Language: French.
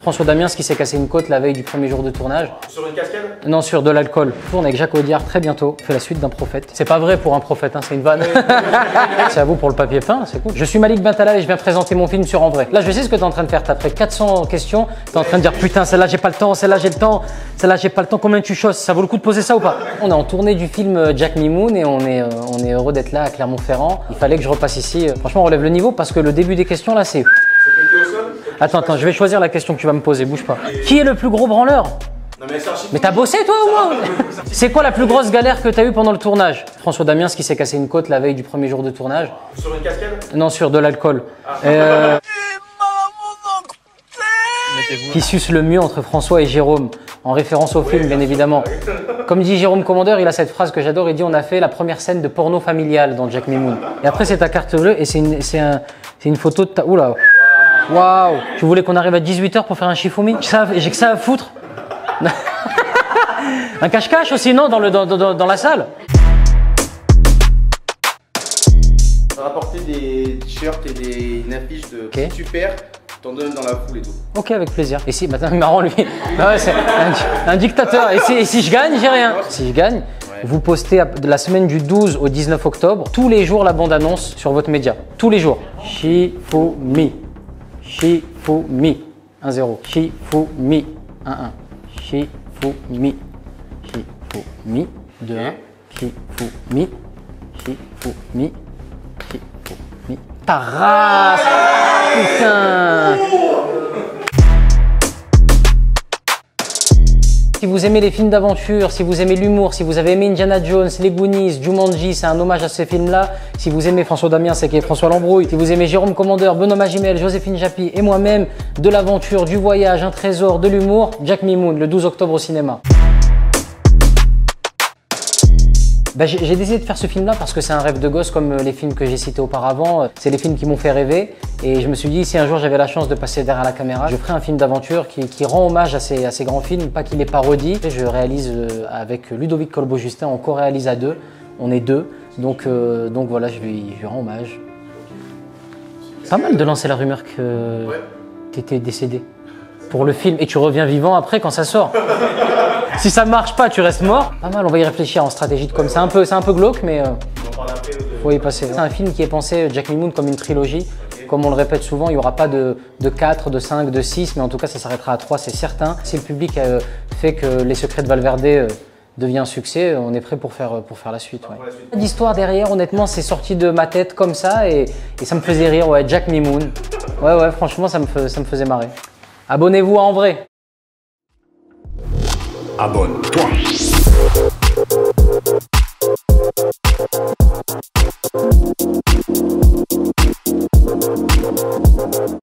François Damiens qui s'est cassé une côte la veille du premier jour de tournage. Sur une cascade? Non, sur de l'alcool. Je tourne avec Jacques Audiard très bientôt. On fait la suite d'un prophète. C'est pas vrai pour un prophète, hein, c'est une vanne. C'est à vous pour le papier peint, c'est cool. Je suis Malik Bentaleb et je viens présenter mon film sur En Vrai. Là, je sais ce que tu es en train de faire. Tu as fait 400 questions. Tu es en train de dire putain, celle-là, j'ai pas le temps, celle-là, j'ai le temps, celle-là, j'ai pas le temps. Combien tu choses? Ça vaut le coup de poser ça ou pas? On est en tournée du film Jack Mimoun et on est heureux d'être là à Clermont-Ferrand. Il fallait que je repasse ici. Franchement, on relève le niveau parce que le début des questions là, c'est. Attends, je vais choisir la question que tu vas me poser, bouge pas. Qui est le plus gros branleur? Non mais c'est archi. Mais t'as bossé toi ou moi? C'est quoi la plus grosse galère que t'as eue pendant le tournage? François Damiens qui s'est cassé une côte la veille du premier jour de tournage. Sur une cascade? Non, sur de l'alcool. Qui suce le mieux entre François et Jérôme, en référence au film bien évidemment. Comme dit Jérôme Commandeur, il a cette phrase que j'adore, il dit on a fait la première scène de porno familial dans Jack Mimoun. Et après c'est ta carte bleue et c'est une photo de ta... Oula. Waouh. Tu voulais qu'on arrive à 18 h pour faire un Shifumi? J'ai que ça à foutre. Un cache-cache aussi, non, dans la salle. On va rapporter des t-shirts et une affiche de super, t'en donnes dans la foule et tout. Ok, avec plaisir. Et si, maintenant, marrant lui. Ah ouais, c'est un dictateur. Et si je gagne, j'ai rien. Si je gagne, vous postez de la semaine du 12 au 19 octobre, tous les jours la bande-annonce sur votre média. Tous les jours. Shifumi. Shifumi. 1-0. Shifumi. 1-1. Shifumi. Shifumi. 2-1. Shifumi. Shifumi. Shifumi. Ta race! Putain! Si vous aimez les films d'aventure, si vous aimez l'humour, si vous avez aimé Indiana Jones, les Goonies, Jumanji, c'est un hommage à ces films-là. Si vous aimez François Damiens, c'est qui est François Lambrouille. Si vous aimez Jérôme Commandeur, Benoît Magimel, Joséphine Japy et moi-même, de l'aventure, du voyage, un trésor, de l'humour, Jack Mimoun, le 12 octobre au cinéma. J'ai décidé de faire ce film-là parce que c'est un rêve de gosse comme les films que j'ai cités auparavant. C'est les films qui m'ont fait rêver et je me suis dit si un jour j'avais la chance de passer derrière la caméra, je ferais un film d'aventure qui rend hommage à ces grands films, pas qu'il les parodie. Je réalise avec Ludovic Colbeau-Justin, on co-réalise à deux, on est deux, donc voilà, je lui rends hommage. Pas mal de lancer la rumeur que tu étais décédé pour le film et tu reviens vivant après quand ça sort. Si ça marche pas, tu restes mort. Pas mal, on va y réfléchir en stratégie de com. C'est un peu glauque, mais faut y passer. C'est un film qui est pensé, Jack Mimoun, comme une trilogie. Comme on le répète souvent, il n'y aura pas de 4, de 5, de 6, mais en tout cas, ça s'arrêtera à 3, c'est certain. Si le public fait que Les Secrets de Valverde devient un succès, on est prêt pour faire la suite. Ouais. L'histoire derrière, honnêtement, c'est sorti de ma tête comme ça et ça me faisait rire. Ouais, Jack Mimoun. Ouais, franchement, ça me faisait marrer. Abonnez-vous à En Vrai. Abonne-toi.